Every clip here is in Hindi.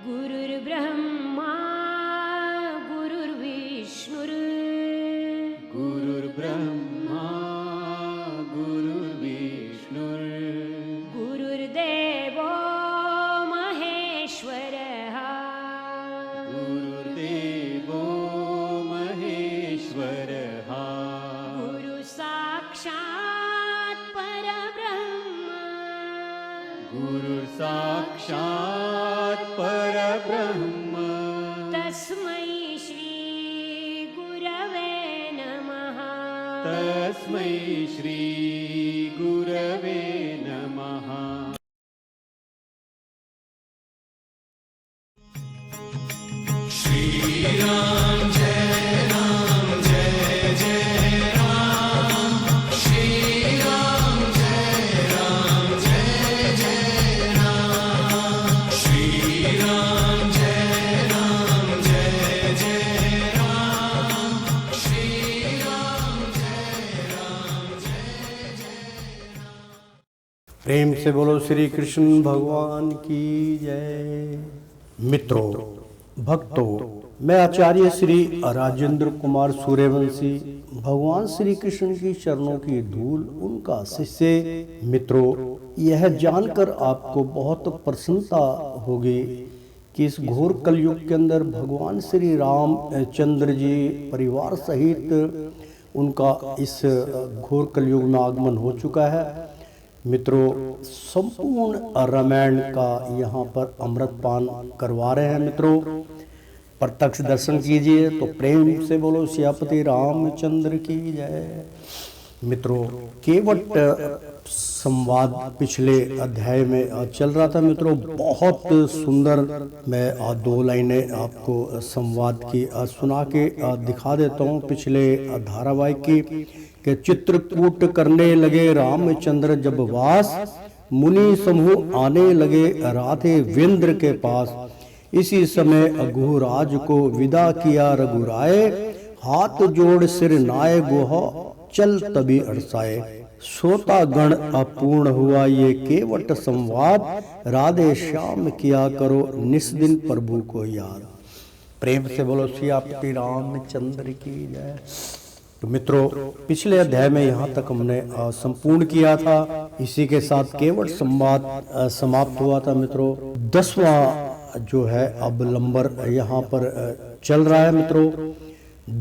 गुरुर्ब्रह्मा गुरुर्विष्णुर् गुरुर्ब्रह्मा गुरुर्विष्णुर् गुरुर्देवो महेश्वरः गुरुर्देवो महेश्वरः गुरुसाक्षात् परब्रह्म गुरुसाक्षात् परब्रह्म तस्मै श्री गुरवे नमः तस्मै श्री गुरवे नमः। प्रेम से बोलो श्री कृष्ण भगवान की जय। मित्रों, भक्तों, मैं आचार्य श्री राजेंद्र कुमार सूर्यवंशी भगवान श्री कृष्ण की चरणों की धूल उनका शिष्य। मित्रों, यह जानकर आपको बहुत प्रसन्नता होगी कि इस घोर कलयुग के अंदर भगवान श्री राम चंद्र जी परिवार सहित उनका इस घोर कलयुग में आगमन हो चुका है। मित्रों, संपूर्ण रामायण का यहाँ पर अमृतपान करवा रहे हैं। मित्रों, प्रत्यक्ष दर्शन कीजिए तो प्रेम से बोलो सियापति रामचंद्र की जय। मित्रों, केवट संवाद पिछले अध्याय में चल रहा था। मित्रों, बहुत सुंदर मैं दो लाइनें आपको संवाद की सुना के दिखा देता हूँ पिछले धारावाहिक की। कि चित्रकूट करने लगे रामचंद्र जब वास, मुनि समूह आने लगे राधे वेंद्र के पास। इसी समय अघुराज को विदा किया रघुराय, हाथ जोड़ सिर नाय गोह चल तभी अड़साए। श्रोता गण अपूर्ण हुआ ये केवट संवाद, राधे श्याम किया करो निस्दिन प्रभु को याद। प्रेम से बोलो सियापति रामचंद्र की जय। तो मित्रों, पिछले अध्याय में यहाँ तक हमने संपूर्ण किया था। इसी के साथ केवट संवाद समाप्त हुआ था। मित्रों, 10वां जो है अब नंबर यहाँ पर चल रहा है। मित्रों,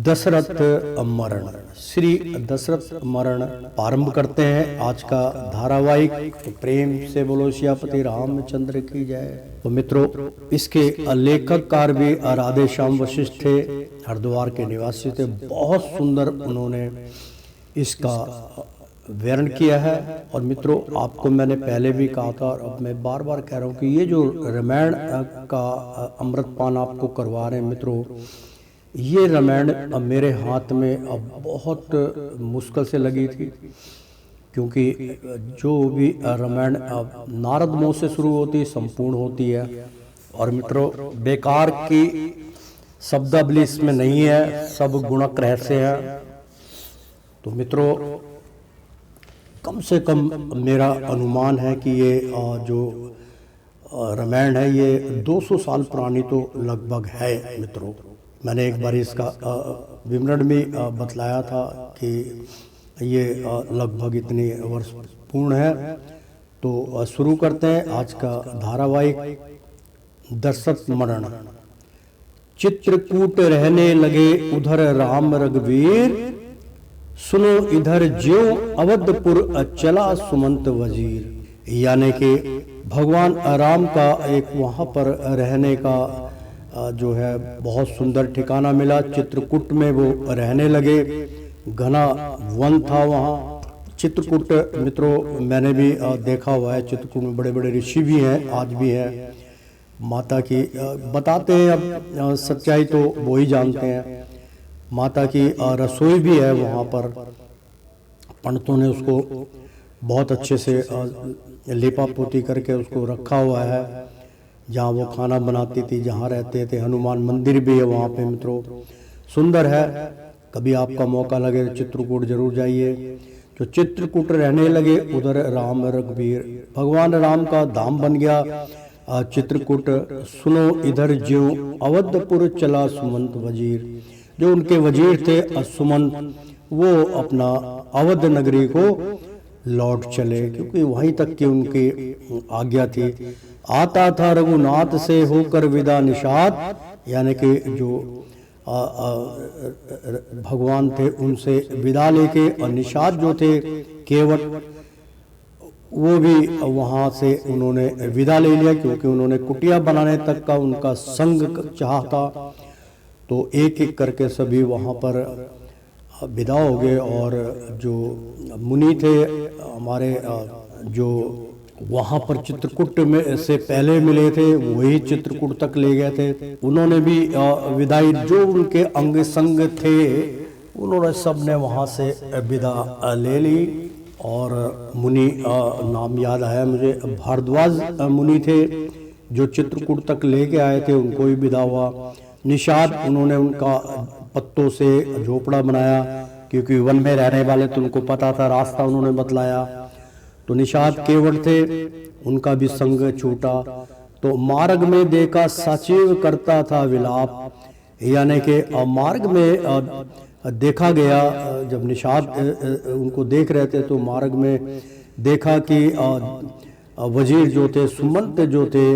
दशरथ मरण, श्री दशरथ मरण प्रारंभ करते हैं आज का धारावाहिक। तो प्रेम से बोलो सियापति रामचंद्र की जय। तो मित्रों, इसके लेखककार भी राधे श्याम वशिष्ठ थे, हरिद्वार के निवासी थे। बहुत सुंदर उन्होंने इसका वर्णन किया है। और मित्रों, आपको मैंने पहले भी कहा था और अब मैं बार बार कह रहा हूँ कि ये जो रामायण का अमृतपान आपको करवा रहे हैं मित्रों, ये रामायण मेरे हाथ में अब बहुत मुश्किल से लगी थी। क्योंकि जो भी रामायण नारद मुंह से शुरू होती है संपूर्ण होती है। और मित्रों, बेकार की शब्दावली इसमें नहीं है, सब गुणक रहस्य है। तो मित्रों, कम से कम मेरा अनुमान है कि ये जो रामायण है ये 200 साल पुरानी तो लगभग है। मित्रों, मैंने एक बार इसका विवरण भी बतलाया था कि ये लगभग इतनी वर्ष पूर्ण है। तो शुरू करते हैं आज का धारावाहिक। दशरथ मरण। चित्रकूट रहने लगे उधर राम रघुवीर, सुनो इधर ज्यों अवधपुर चला सुमंत वजीर। यानी कि भगवान राम का एक वहाँ पर रहने का जो है बहुत सुंदर ठिकाना मिला। चित्रकूट में वो रहने लगे। घना वन था वहाँ चित्रकूट। मित्रों, मैंने भी देखा हुआ है, चित्रकूट में बड़े बड़े ऋषि भी हैं, आज भी हैं। माता की बताते हैं, अब सच्चाई तो वो ही जानते हैं। माता की रसोई भी है वहाँ पर। पंडितों ने उसको बहुत अच्छे से लेपा पोती करके उसको रखा हुआ है, जहाँ वो खाना बनाती थी, जहाँ रहते थे। हनुमान मंदिर भी है वहाँ पे। मित्रों, सुंदर है। कभी आपका मौका लगे तो चित्रकूट जरूर जाइए। तो चित्रकूट रहने लगे उधर राम रघुवीर। भगवान राम का धाम बन गया। चित्रकूट सुनो इधर ज्यों अवधपुर चला सुमंत वजीर। जो उनके वजीर थे सुमंत, वो अपना अवध नगरी को लौट चले, क्योंकि वहीं तक की उनकी आज्ञा थी। आता था रघुनाथ से होकर विदा निषाद, यानी कि जो भगवान थे उनसे विदा लेके, और निषाद जो थे केवट, वो भी वहाँ से उन्होंने विदा ले लिया, क्योंकि उन्होंने कुटिया बनाने तक का उनका संग चाहता। तो एक एक करके सभी वहाँ पर विदा हो गए। और जो मुनि थे हमारे, जो वहाँ पर चित्रकूट में से पहले मिले थे, वही चित्रकूट तक ले गए थे। उन्होंने भी विदाई, जो उनके अंग संग थे उन्होंने सब ने वहाँ से विदा ले ली। और मुनि नाम याद आया मुझे, भारद्वाज मुनि थे जो चित्रकूट तक लेके आए थे, उनको भी विदा हुआ। निषाद, उन्होंने उनका पत्तों से झोपड़ा बनाया, क्योंकि वन में रहने वाले तो उनको पता था, रास्ता उन्होंने बतलाया। तो निषाद केवट थे, उनका भी संग छूटा। तो मार्ग में देखा सचिव करता था विलाप, यानी कि मार्ग में देखा गया, जब निषाद उनको देख रहे थे तो मार्ग में देखा कि वजीर जो थे, सुमंत जो थे,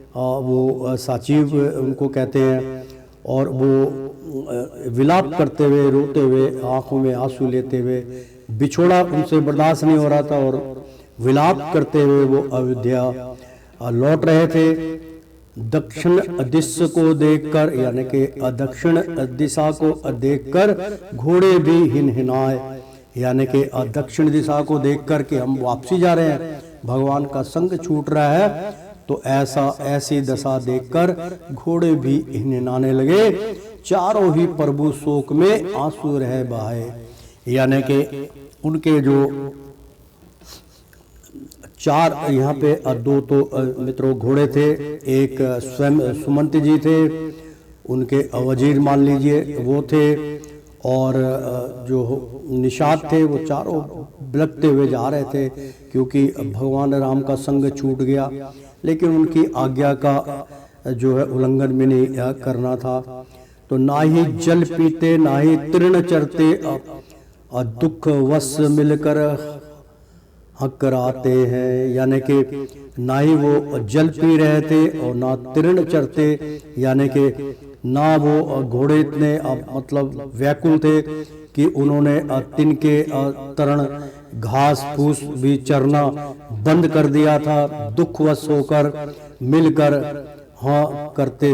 वो सचिव उनको कहते हैं, और वो विलाप करते हुए, रोते हुए, आंखों में आंसू लेते हुए, बिछोड़ा उनसे बर्दाश्त नहीं हो रहा था, और विलाप करते हुए वो अयोध्या लौट रहे थे। दक्षिण दिशा को देखकर, यानी कि दक्षिण दिशा को देखकर घोड़े भी हिनहिनाए, यानी कि दक्षिण दिशा को देखकर कि हम वापसी जा रहे हैं, भगवान का संग छूट रहा है, तो ऐसी दशा देखकर घोड़े भी हिनहिनाने लगे। चारों ही प्रभु शोक में आंसू रहे बहाए, यानी कि उनके जो चार यहाँ पे दो तो मित्रों घोड़े थे, एक स्वयं सुमंत जी थे, उनके वजीर मान लीजिए वो थे, और जो निषाद थे वो चारों बिलखते हुए जा रहे थे, क्योंकि भगवान राम का संग छूट गया। लेकिन उनकी आज्ञा का जो है उल्लंघन भी नहीं करना था। तो ना ही जल पीते, ना ही तृण चरते, दुख वश मिलकर हक कराते हैं, यानी कि ना ही वो जल पी रहे थे और ना तृण चरते, यानी कि ना वो घोड़े इतने मतलब व्याकुल थे कि उन्होंने तिनके तरण घास फूस भी चरना बंद कर दिया था। दुखवश होकर मिलकर हाँ करते,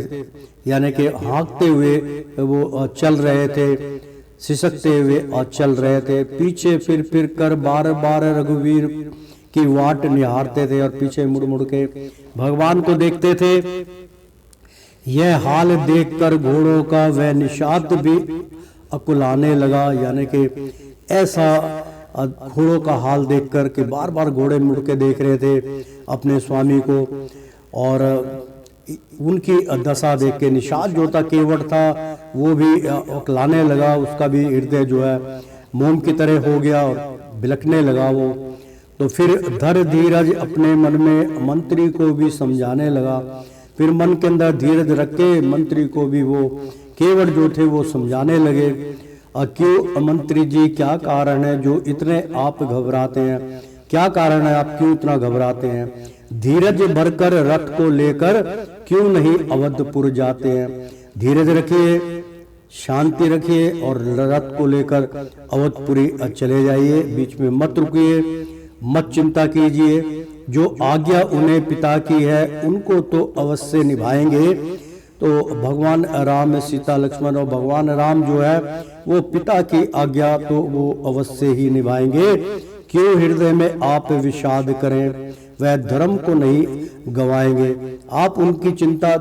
यानी कि हाँकते हुए वो चल रहे थे, सिसकते हुए और चल रहे थे। पीछे फिर कर बार बार रघुवीर की वाट निहारते थे, और पीछे मुड़ मुड़ के भगवान को देखते थे। यह हाल देखकर घोड़ों का वह निषाद भी अकुलाने लगा, यानी कि ऐसा घोड़ों का हाल देखकर कि बार बार घोड़े मुड़ के देख रहे थे अपने स्वामी को, और उनकी दशा देख के निषाद जो था, केवट था, वो भी अकलाने लगा। उसका भी हृदय जो है मोम की तरह हो गया और बिलखने लगा वो। तो फिर धर धीरज अपने मन में मंत्री को भी समझाने लगा। फिर मन के अंदर धीरज रख के मंत्री को भी वो केवट जो थे वो समझाने लगे, क्यों मंत्री जी क्या कारण है जो इतने आप घबराते हैं, क्या कारण है आप क्यों इतना घबराते हैं? धीरज भरकर रथ को लेकर क्यों नहीं अवधपुर जाते हैं? धीरज रखिए, शांति रखिए और रथ को लेकर अवधपुरी चले जाइए, बीच में मत रुकिए, मत चिंता कीजिए। जो आज्ञा उन्हें पिता की है उनको तो अवश्य निभाएंगे। तो भगवान राम, सीता लक्ष्मण और भगवान राम जो है वो पिता की आज्ञा तो वो अवश्य ही निभाएंगे। क्यों हृदय में आप विषाद करें, वह धर्म को नहीं गवाएंगे। आप उनकी चिंता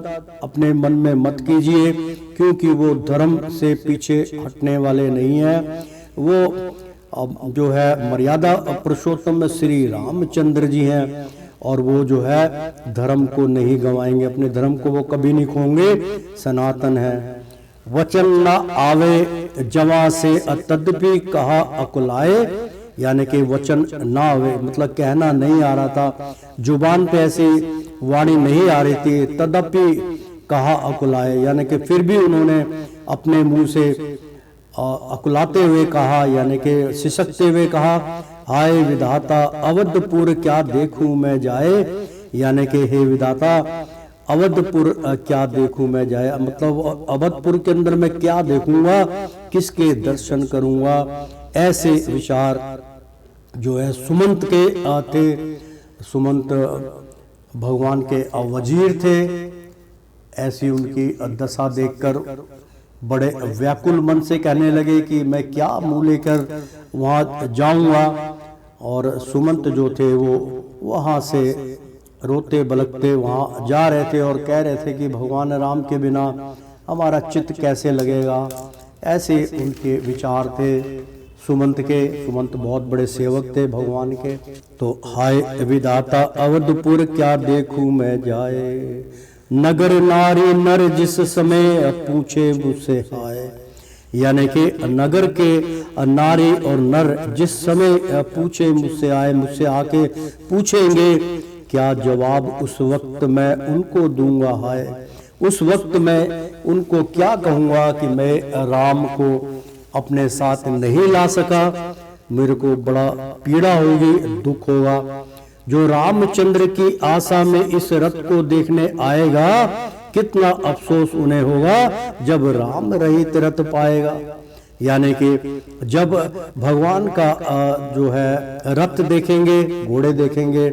अपने मन में मत कीजिए, क्योंकि वो धर्म से पीछे हटने वाले नहीं हैं। वो जो है मर्यादा पुरुषोत्तम श्री रामचंद्र जी हैं, और वो जो है धर्म को नहीं गवाएंगे, अपने धर्म को वो कभी नहीं खोएंगे, सनातन है। वचन न आवे जवा से तद्यपि कहा अकुलाए, यानी कि वचन ना आवे मतलब कहना नहीं आ रहा था, जुबान पे ऐसी वाणी नहीं आ रही थी, तदपि कहा अकुलाए, यानी कि फिर भी उन्होंने अपने मुंह से अकुलाते हुए कहा, यानी कि सिसकते हुए कहा, हाय विधाता अवधपुर क्या देखूं मैं जाए, यानी कि हे विधाता अवधपुर क्या देखूं मैं जाए, मतलब अवधपुर के अंदर मैं क्या देखूंगा, किसके दर्शन करूंगा। ऐसे विचार जो है सुमंत के थे। सुमंत भगवान के वजीर थे। ऐसी उनकी दशा देखकर बड़े व्याकुल मन से कहने लगे कि मैं क्या मुंह लेकर वहाँ जाऊंगा। और सुमंत जो थे वो वहाँ से रोते बलकते वहाँ जा रहे थे और कह रहे थे कि भगवान राम के बिना हमारा चित्त कैसे लगेगा। ऐसे उनके विचार थे सुमंत के। सुमंत बहुत बड़े सेवक थे भगवान के। तो हाय विधाता अवधपुर क्या देखूं मैं जाए, नगर नारी नर जिस समय पूछे मुझसे हाय, यानी कि नगर के नारी और नर जिस समय पूछे मुझसे आए, मुझसे आके पूछेंगे, क्या जवाब उस वक्त मैं उनको दूंगा हाय। उस वक्त मैं उनको क्या कहूँगा कि मैं राम को अपने साथ नहीं ला सका, मेरे को बड़ा पीड़ा होगी, दुख होगा। जो रामचंद्र की आशा में इस रथ को देखने आएगा, कितना अफसोस उन्हें होगा जब राम रहित रथ पाएगा। यानी कि जब भगवान का जो है रथ देखेंगे, घोड़े देखेंगे,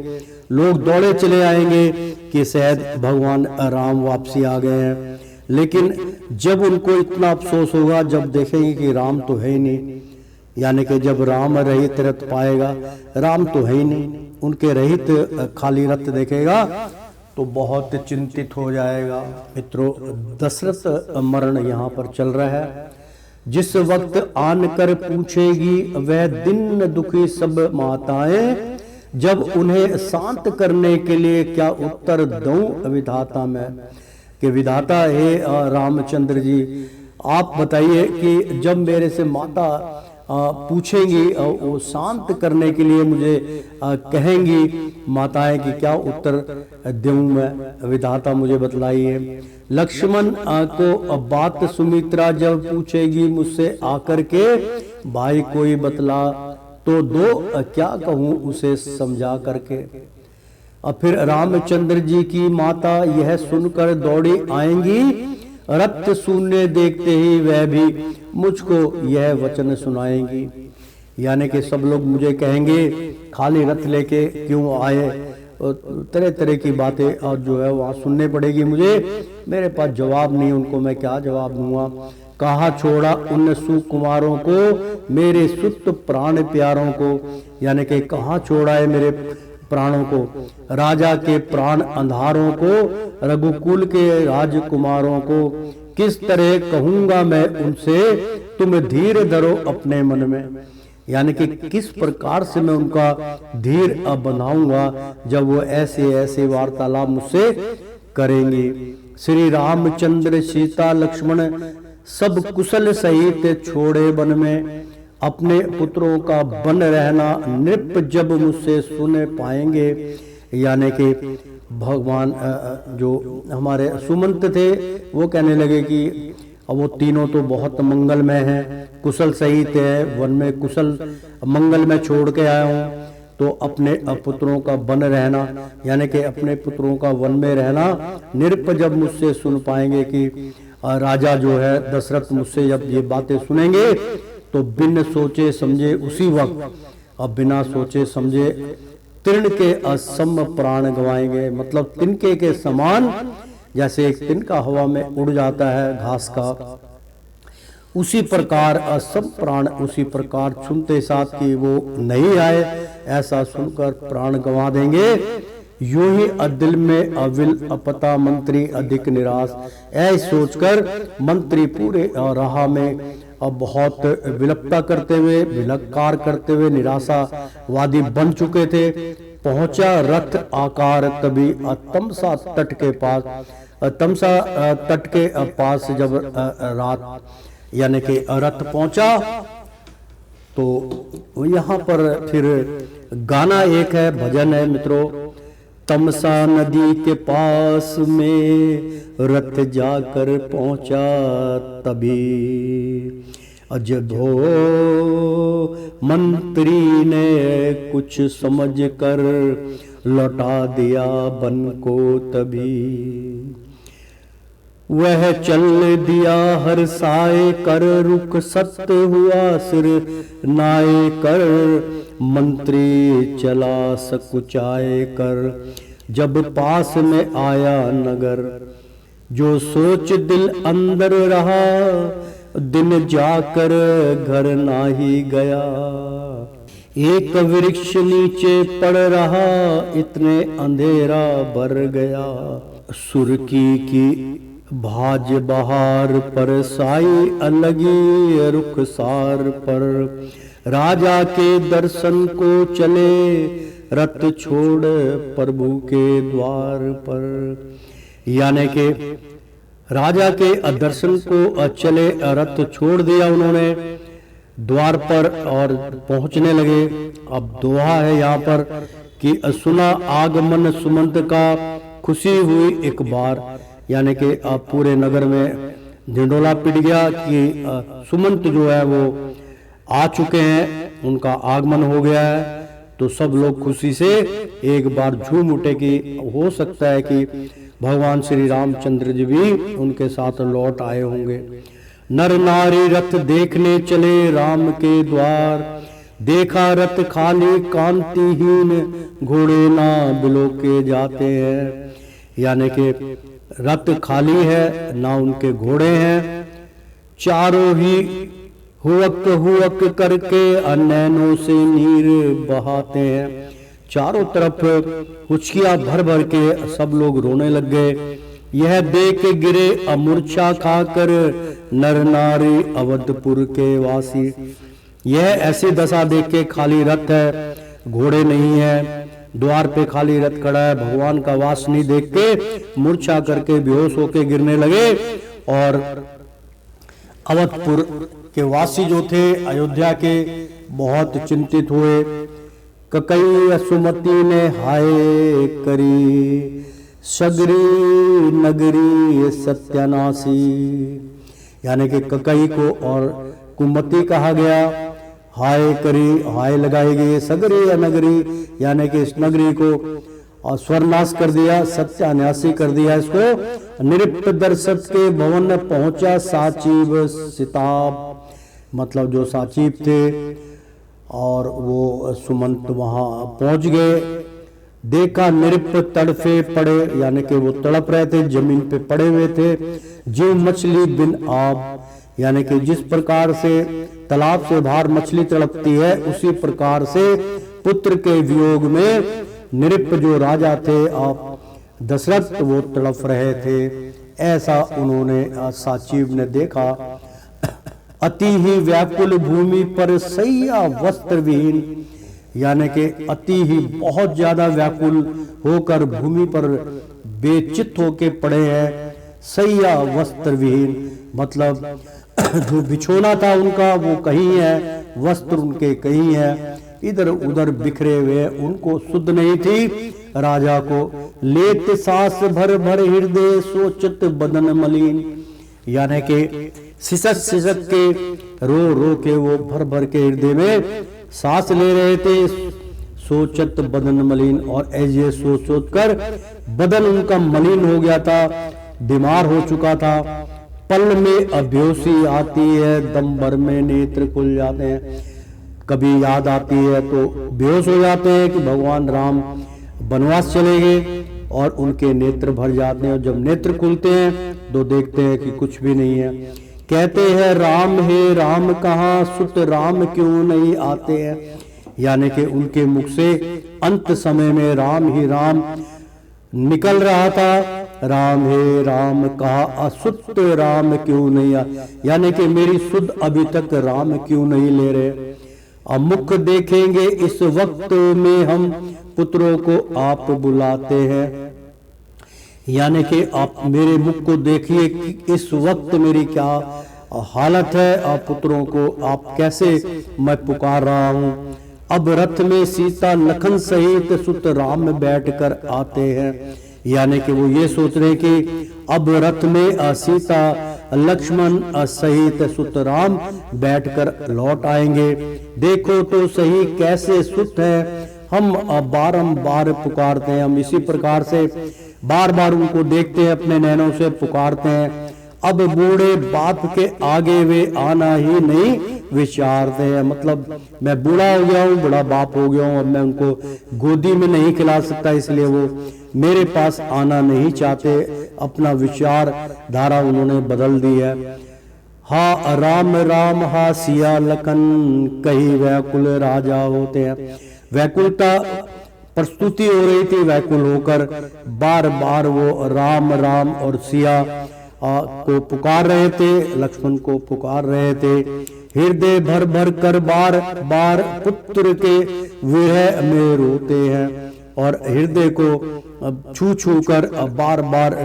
लोग दौड़े चले आएंगे कि शायद भगवान राम वापसी आ गए हैं। लेकिन जब उनको इतना अफसोस होगा जब देखेंगे कि राम तो है ही नहीं, यानी कि जब राम रहित रथ पाएगा, राम तो है ही नहीं, उनके रहित खाली रथ देखेगा तो बहुत चिंतित हो जाएगा। मित्रों, दशरथ मरण यहाँ पर चल रहा है। जिस वक्त आन कर पूछेगी वह दिन दुखी सब माताएं, जब उन्हें शांत करने के लिए क्या उत्तर दूं विधाता मैं। कि विधाता हे रामचंद्र जी, आप बताइए कि जब मेरे से माता पूछेंगी, वो शांत करने के लिए मुझे कहेंगी माताएं कि क्या उत्तर दूं मैं, विधाता मुझे बतलाइए। लक्ष्मण को बात सुमित्रा जब पूछेगी मुझसे आकर के, भाई कोई बतला तो दो, क्या कहूं उसे समझा करके। और फिर रामचंद्र जी की माता यह सुनकर दौड़ी आएंगी, रथ शून्य देखते ही वह भी मुझको यह वचन सुनाएंगी। यानी कि सब लोग मुझे कहेंगे खाली रथ लेके क्यों आए, तरह तरह की बातें और जो है वहाँ सुनने पड़ेगी मुझे। मेरे पास जवाब नहीं, उनको मैं क्या जवाब दूंगा। कहा छोड़ा उन सुकुमारों को, मेरे सुत प्राण प्यारों को, यानी कि कहाँ छोड़ा है मेरे प्राणों को, राजा के प्राण अंधारों को, रघुकुल के राजकुमारों को। किस तरह कहूंगा मैं उनसे, तुम धीर धरो अपने मन में। यानी कि किस प्रकार से मैं उनका धीर बनाऊंगा जब वो ऐसे ऐसे वार्तालाप मुझसे करेंगी। श्री रामचंद्र सीता लक्ष्मण सब कुशल सहित छोड़े वन में, अपने पुत्रों का बन रहना नृप जब मुझसे सुने पाएंगे। यानी कि भगवान जो हमारे सुमंत थे वो कहने लगे कि वो तीनों तो बहुत मंगलमय हैं, कुशल सहित है, वन में कुशल मंगल में छोड़ के आया हूँ, तो अपने पुत्रों का बन रहना, यानी कि अपने पुत्रों का वन में रहना नृप जब मुझसे सुन पाएंगे कि राजा जो है दशरथ मुझसे जब ये बातें सुनेंगे तो बिन सोचे समझे उसी वक्त, अब बिना सोचे समझे तृण के असम प्राण गवाएंगे। मतलब तिनके के समान, जैसे एक तिनका हवा में उड़ जाता है घास का, उसी प्रकार असम प्राण उसी प्रकार सुनते साथ कि वो नहीं आए, ऐसा सुनकर प्राण गंवा देंगे। यूं ही दिल में अविल अपता मंत्री अधिक निराश, ऐसा सोचकर मंत्री पूरे राह में अब बहुत विलपता करते हुए, विलकार करते हुए निराशावादी बन चुके थे। पहुंचा रथ आकार तभी तमसा तट के पास, तमसा तट के पास जब रात यानी कि रथ पहुंचा तो यहाँ पर फिर गाना एक है, भजन है मित्रों। तमसा नदी के पास में रथ जाकर पहुंचा तभी, जब हो मंत्री ने कुछ समझ कर लौटा दिया बन को तभी। वह चल दिया हर साए कर, रुख सत्य हुआ सिर नाए कर, मंत्री चला सकुचाए कर, जब पास में आया नगर, जो सोच दिल अंदर रहा, दिन जाकर घर नाही गया। एक वृक्ष नीचे पड़ रहा, इतने अंधेरा भर गया। सुर्की की भाज बहार पर साई अलगी रुखसार पर, राजा के दर्शन को चले रथ छोड़ प्रभु के द्वार पर। यानी के राजा के दर्शन को चले, रथ छोड़ दिया उन्होंने द्वार पर और पहुंचने लगे। अब दोहा है यहाँ पर कि सुना आगमन सुमंत का, खुशी हुई एक बार। यानी कि अब पूरे नगर में ढिंडोला पिट गया कि सुमंत जो है वो आ चुके हैं, उनका आगमन हो गया है। तो सब लोग खुशी से एक बार झूम उठे कि हो सकता है कि भगवान श्री रामचंद्र जी भी उनके साथ लौट आए होंगे। नर नारी रथ देखने चले राम के द्वार, देखा रथ खाली कांतिहीन, घोड़े ना बिलो के जाते हैं। यानी कि रथ खाली है, ना उनके घोड़े हैं। चारों ही हुवक हुवक करके नैनों से नीर बहाते हैं। चारों तरफ हुचकियां भर भर के सब लोग रोने लग गए। यह देख के गिरे अमूर्छा खाकर नर नारी अवधपुर के वासी। यह ऐसी दशा देख के, खाली रथ है, घोड़े नहीं है, द्वार पे खाली रथ खड़ा है, भगवान का वास नहीं देख के मूर्छा करके बेहोश होके गिरने लगे। और अवधपुर के वासी जो थे अयोध्या के, बहुत चिंतित हुए। ककई सुमति ने हाय करी, सगरी नगरी सत्यानाशी। यानी कि ककई को और कुमति कहा गया। हाय करी, हाय लगाई गई, सगरी या नगरी, यानी कि इस नगरी को स्वर्नाश कर दिया, सत्यानाशी कर दिया इसको। निरुक्त दर्शक के भवन में पहुंचा साचिव सिताब, मतलब जो साचिव थे और वो सुमंत वहां पहुंच गए। देखा निरुक्त तड़फे पड़े, यानी कि वो तड़प रहे थे, जमीन पे पड़े हुए थे। जीव मछली बिन आब, यानी कि जिस प्रकार से तालाब से बाहर मछली तड़पती है, उसी प्रकार से पुत्र के वियोग में निरुक्त जो राजा थे आप दशरथ, वो तड़प रहे थे। ऐसा उन्होंने साचिव ने देखा। अति ही व्याकुल भूमि पर सैया वस्त्र विहीन, यानी कि अति ही बहुत ज्यादा व्याकुल होकर भूमि पर बेचित होके पड़े हैं। सैया वस्त्र विहीन मतलब जो बिछोना था उनका वो कहीं है, वस्त्र उनके कहीं है, इधर उधर बिखरे हुए, उनको सुध नहीं थी। राजा को लेते सांस भर भर हृदय, सोचत बदन मलिन। यानी कि सिसक सिसक के, रो रो के वो भर भर के हृदय में सांस ले रहे थे। सोचत बदन मलिन, और ऐसे सोच सोच कर बदन उनका मलिन हो गया था, बीमार हो चुका था। पल में अबेहोशी आती है, दम भर में नेत्र खुल जाते हैं। कभी याद आती है तो बेहोश हो जाते हैं कि भगवान राम वनवास चले गए, और उनके नेत्र भर जाते हैं। और जब नेत्र खुलते हैं तो देखते हैं कि कुछ भी नहीं है। कहते हैं राम है राम कहाँ, सुत राम क्यों नहीं आते हैं। यानी कि उनके मुख से अंत समय में राम ही राम निकल रहा था। राम है राम कहा, असुत राम क्यों नहीं आ, यानी कि मेरी सुध अभी तक राम क्यों नहीं ले रहे। अब मुख देखेंगे इस वक्त में हम, पुत्रों को आप बुलाते हैं। यानी कि आप मेरे मुख को देखिए कि इस वक्त मेरी क्या हालत है, आप पुत्रों को आप कैसे मैं पुकार रहा हूँ। अब रथ में सीता लखन सहित सुत राम बैठकर आते हैं। यानी कि वो ये सोच रहे कि अब रथ में सीता लक्ष्मण सहित सुत राम बैठकर लौट आएंगे। देखो तो सही कैसे सुत है, हम बारंबार पुकारते हैं। हम इसी प्रकार से बार बार उनको देखते हैं, अपने नैनों से पुकारते हैं। अब बूढ़े बाप के आगे वे आना ही नहीं विचारते हैं। मतलब मैं बूढ़ा हो गया हूँ, बड़ा बाप हो गया हूँ, अब मैं उनको गोदी में नहीं खिला सकता, इसलिए वो मेरे पास आना नहीं चाहते। अपना विचार धारा उन्होंने बदल दी है। हा राम राम हा सिया लखन, कही वैकुल राजा होते हैं। वैकुलता प्रस्तुति हो रही थी, वैकुल होकर बार बार वो राम राम और सिया को पुकार रहे थे, लक्ष्मण को पुकार रहे थे। हृदय भर भर कर बार बार पुत्र के विरह में रोते हैं, और हृदय को छू छू कर बार बार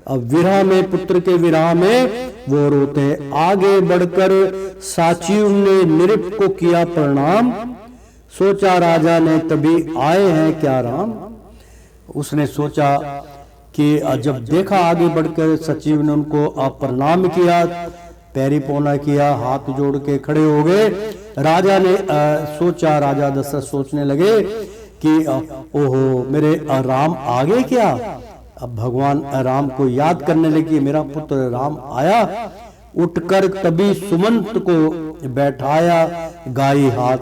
विरह में, पुत्र के विरह में वो रोते हैं। आगे बढ़कर साचिव ने नृप को किया प्रणाम, सोचा राजा ने तभी आए हैं क्या राम। उसने सोचा कि जब देखा आगे बढ़कर सचिव ने उनको प्रणाम किया, पैरी पौना किया, हाथ जोड़ के खड़े हो गए। राजा ने सोचा, राजा दशरथ सोचने लगे कि ओहो मेरे राम आ गए क्या। अब भगवान राम को याद करने लगे, मेरा पुत्र राम आया। उठकर तभी सुमंत को बैठाया गाई हाथ,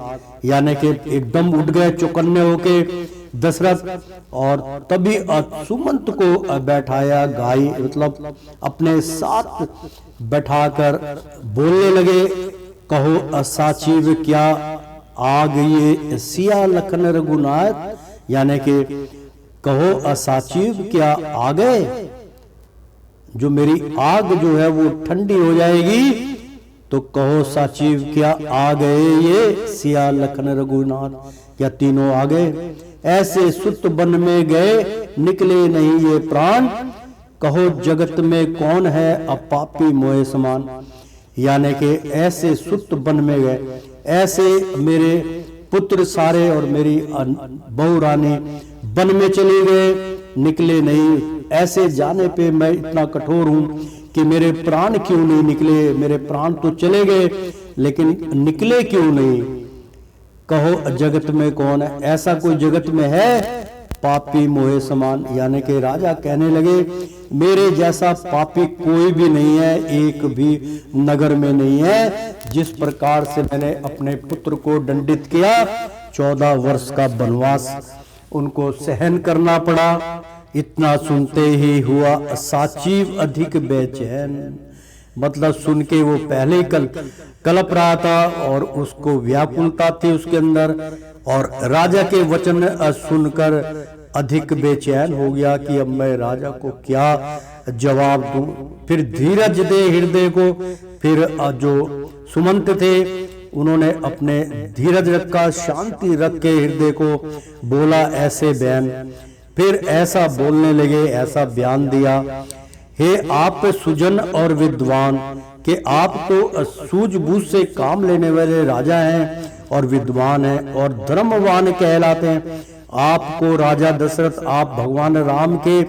यानी कि एकदम उठ गए चौकन्ने होके दशरथ, और तभी सुमंत को बैठाया गाई, मतलब अपने साथ बैठाकर बोलने लगे, कहो साचिव क्या आ गई सिया लखन रघुनाथ। यानी कि कहो साचिव क्या आ गए, जो मेरी आग जो है वो ठंडी हो जाएगी, तो कहो साचिव क्या आ गए ये सिया लखन रघुनाथ, क्या तीनों आ गए। ऐसे सुत बन में गए निकले नहीं ये प्राण, कहो जगत में कौन है अपापी मोहे समान। यानी कि ऐसे सुत बन में गए, ऐसे मेरे पुत्र सारे और मेरी बहू रानी वन में चले गए, निकले नहीं। ऐसे जाने पे मैं इतना कठोर हूं कि मेरे प्राण क्यों नहीं निकले। मेरे प्राण तो चले गए लेकिन निकले क्यों नहीं। कहो जगत में कौन है, ऐसा कोई जगत में है पापी मोहे समान। यानी कि राजा कहने लगे मेरे जैसा पापी कोई भी नहीं है, एक भी नगर में नहीं है। जिस प्रकार से मैंने अपने पुत्र को दंडित किया, 14 वर्ष का वनवास उनको सहन करना पड़ा, इतना सुनते ही हुआ साचिव अधिक बेचैन। मतलब सुन के वो पहले ही कलप रहा था और उसको व्याकुलता थी उसके अंदर, और राजा के वचन सुनकर अधिक बेचैन हो गया कि अब मैं राजा को क्या जवाब दूं। फिर धीरज दे हृदय को। फिर जो सुमंत थे उन्होंने अपने धीरज रखा, शांति रख के हृदय को बोला ऐसे बयान। फिर ऐसा बोलने लगे, ऐसा बयान दिया, हे आप सुजन और विद्वान, कि आप तो सूझबूझ से काम लेने वाले राजा हैं और विद्वान हैं और धर्मवान कहलाते हैं। आपको राजा दशरथ, आप भगवान राम के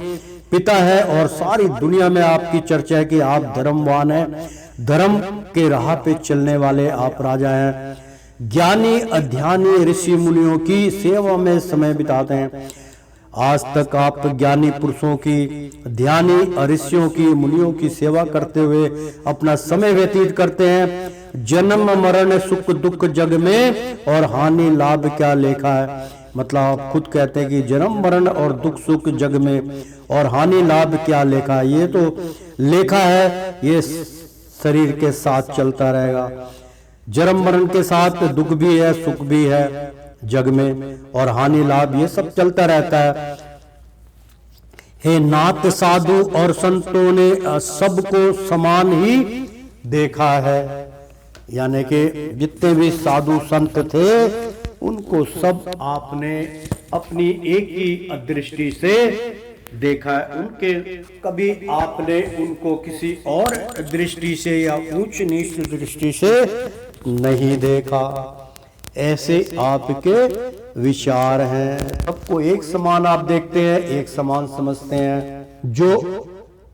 पिता है और सारी दुनिया में आपकी चर्चा है कि आप धर्मवान हैं, धर्म के राह पे चलने वाले आप राजा हैं। ज्ञानी अध्यानी ऋषि मुनियों की सेवा में समय बिताते हैं। आज तक आप ज्ञानी पुरुषों की, ध्यानी ऋषियों की, मुनियों की सेवा करते हुए अपना समय व्यतीत करते हैं। जन्म मरण सुख दुख जग में और हानि लाभ क्या लेखा है। मतलब आप खुद कहते हैं कि जन्म मरण और दुख सुख जग में और हानि लाभ क्या लेखा है। ये तो लेखा है, ये शरीर के साथ चलता रहेगा। जन्म मरण के साथ दुख भी है, सुख भी है जग में, और हानि लाभ ये सब चलता रहता है। हे नाथ, साधु और संतों ने सबको समान ही देखा है। यानी कि जितने भी साधु संत थे उनको सब आपने अपनी एक ही दृष्टि से देखा है। उनके कभी आपने उनको किसी और दृष्टि से या ऊंच नीच दृष्टि से नहीं देखा। ऐसे आपके विचार हैं। सबको एक समान आप देखते हैं, एक समान समझते हैं। जो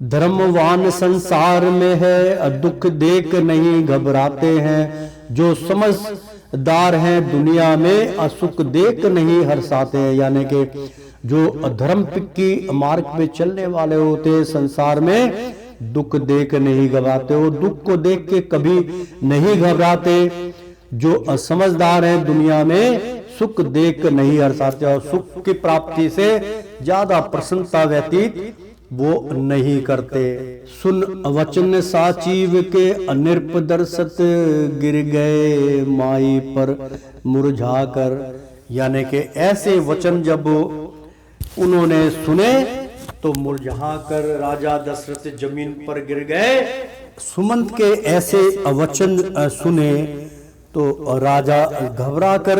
धर्मवान संसार में है दुख देख नहीं घबराते हैं, जो समझदार हैं दुनिया में असुख देख नहीं हर्षाते हैं। यानी कि जो धर्म की मार्ग पे चलने वाले होते हैं संसार में दुख देख नहीं घबराते, वो दुख को देख के कभी नहीं घबराते। जो असमझदार हैं दुनिया में सुख देख नहीं हर्षाते और सुख की प्राप्ति से ज्यादा प्रसन्नता व्यतीत वो नहीं करते। सुन वचन साचीव के अनिर्प दर्शत गिर गए माई पर मुरझा कर। यानी कि ऐसे वचन जब उन्होंने सुने तो मुरझा कर राजा दशरथ जमीन पर गिर गए। सुमंत के ऐसे वचन सुने तो राजा घबरा कर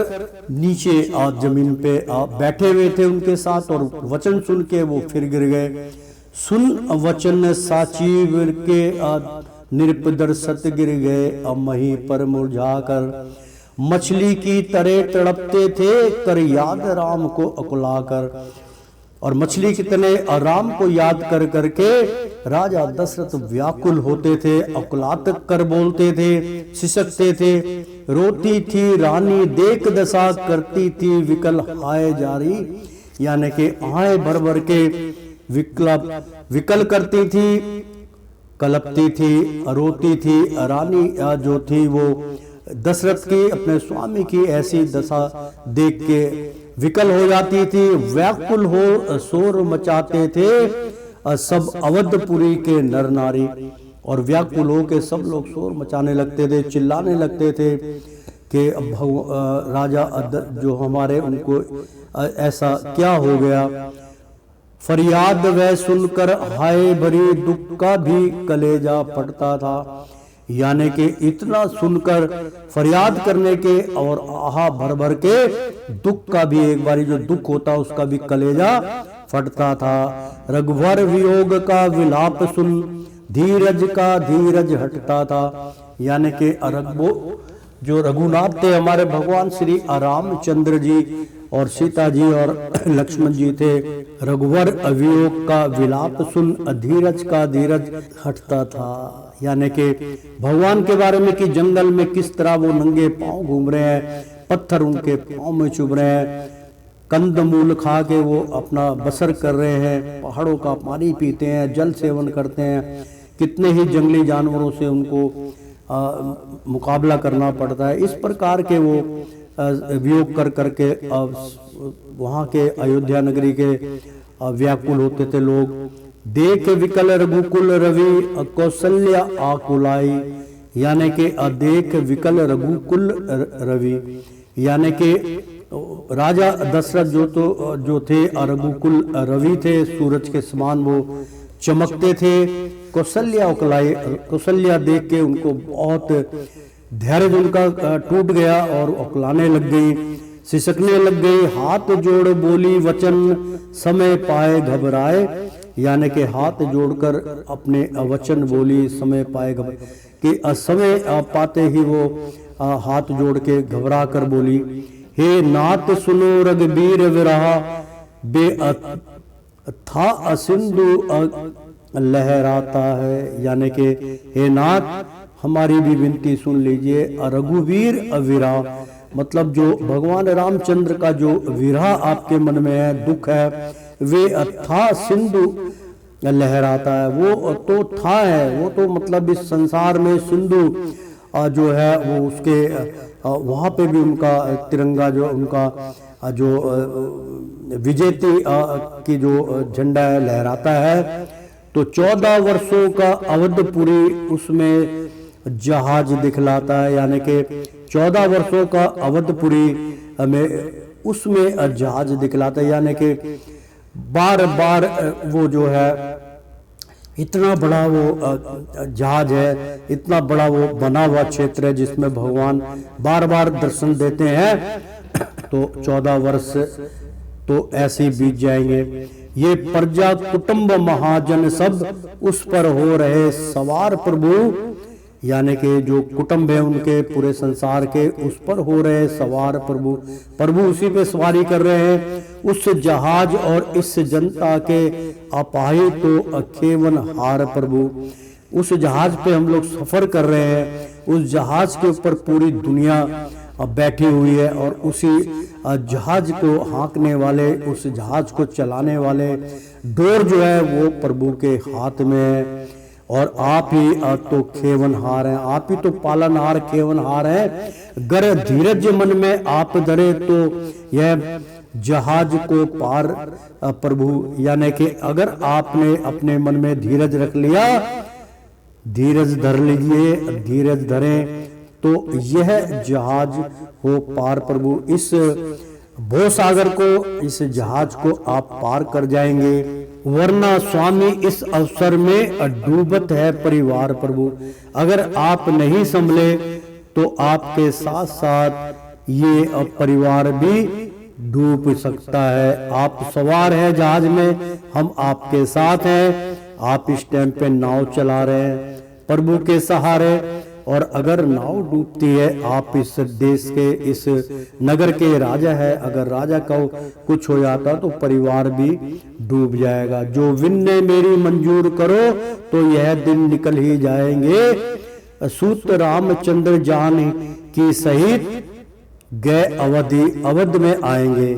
नीचे जमीन पे बैठे हुए थे उनके साथ, और वचन सुन के वो फिर गिर गए। सुन वचन साचीव के निरपदर्शत गिर गए, मही पर मुरझा कर मछली की तरह तड़पते थे, कर याद राम को अकुला कर। और मछली की तरह राम को याद कर करके राजा दशरथ व्याकुल होते थे, अकुलात कर बोलते थे, सिसकते थे। रोती थी रानी देख दशा करती थी विकल हाय जारी। यानी कि आए भर भर के विकल करती थी, कलपती थी, रोती थी। रानी जो थी वो दशरथ की अपने स्वामी की ऐसी दशा देख के विकल हो जाती थी, व्याकुल हो शोर मचाते थे सब अवधपुरी के नर नारी। और व्याकुल हो के सब लोग शोर मचाने लगते थे, चिल्लाने लगते थे कि राजा जो हमारे उनको ऐसा क्या हो गया। फरियाद वह सुनकर हाय भरी दुख का भी कलेजा फटता था। यानी कि इतना सुनकर फरियाद करने के और आहा भर भर के दुख का भी, एक बारी जो दुख होता उसका भी कलेजा फटता था। रघुवर वियोग का विलाप सुन धीरज का धीरज हटता था। यानी कि जो रघुनाथ थे हमारे भगवान श्री रामचंद्र जी और सीता जी और लक्ष्मण जी थे। रघुवर अवियोग का विलाप सुन धीरज का धीरज हटता था। यानी कि भगवान के बारे में कि जंगल में किस तरह वो नंगे पांव घूम रहे हैं, पत्थर उनके पांव में चुभ रहे हैं, कंदमूल खा के वो अपना बसर कर रहे हैं, पहाड़ों का पानी पीते हैं, जल सेवन करते हैं। कितने ही जंगली जानवरों से उनको मुकाबला करना पड़ता है। इस प्रकार के वो वियोग कर करके वहाँ के अयोध्या नगरी के व्याकुल होते थे लोग। देख विकल रघुकुल रवि कौशल्या आकुलाई। यानी कि देख विकल रघुकुल रवि, यानी कि राजा दशरथ जो थे रघुकुल रवि थे, सूरज के समान वो चमकते थे। कौशल्या उकलाई, कौशल्या देख के उनको बहुत धैर्य उनका टूट गया और उकलाने लग गई, सिसकने लग गई। हाथ जोड़ बोली वचन समय पाए घबराए। यानी कि हाथ जोड़कर अपने वचन बोली समय पाए कि समय पाते ही वो हाथ जोड़ के घबरा कर बोली, हे नाथ सुनो रघुबीर विरहा बे था असिंधु लहराता है। यानी कि हे नाथ हमारी भी विनती सुन लीजिए। रघुवीर विरह मतलब जो भगवान रामचंद्र का जो विरह आपके मन में है, दुख है, वे अथा सिंधु लहराता है। वो तो था है, वो तो मतलब इस संसार में सिंधु जो है वो उसके वहाँ पे भी उनका तिरंगा जो उनका जो विजेती की जो झंडा है लहराता है। तो 14 वर्षों का अवधपुरी उसमें जहाज दिखलाता है। यानी कि 14 वर्षों का अवधपुरी में उसमें जहाज दिखलाता है। यानी कि बार बार वो जो है इतना बड़ा वो जहाज है, इतना बड़ा वो बना हुआ क्षेत्र है जिसमें भगवान बार बार दर्शन देते हैं। तो 14 वर्ष तो ऐसे बीत जाएंगे। ये प्रजा कुटुंब महाजन सब उस पर हो रहे सवार प्रभु। यानी कि जो कुटुंब है उनके पूरे संसार के उस पर हो रहे सवार प्रभु उसी पे सवारी कर रहे हैं। उस जहाज और इस जनता के अपाहिज तो अखेवन हार प्रभु, उस जहाज पे हम लोग सफर कर रहे हैं। उस जहाज के ऊपर पूरी दुनिया बैठी हुई है और उसी जहाज को हाँकने वाले, उस जहाज को चलाने वाले डोर जो है वो प्रभु के हाथ में है। और आप ही तो खेवनहार हैं, आप ही तो पालनहार खेवनहार हैं। गर धीरज मन में आप धरे तो यह जहाज को पार प्रभु, यानी कि अगर आपने अपने मन में धीरज रख लिया, धीरज धर लीजिए, धीरज धरें तो यह जहाज हो पार प्रभु। इस भवसागर को, इस जहाज को आप पार कर जाएंगे, वरना स्वामी इस अवसर में डूबत है परिवार प्रभु। अगर आप नहीं संभले तो आपके साथ साथ ये परिवार भी डूब सकता है। आप सवार हैं जहाज में, हम आपके साथ हैं, आप इस टाइम पे नाव चला रहे हैं प्रभु के सहारे। और अगर नाव डूबती है, आप इस देश के, इस नगर के राजा है, अगर राजा का कुछ हो जाता तो परिवार भी डूब जाएगा। जो विनय मेरी मंजूर करो तो यह दिन निकल ही जाएंगे। सूत रामचंद्र जान की सहित गए अवध में आएंगे,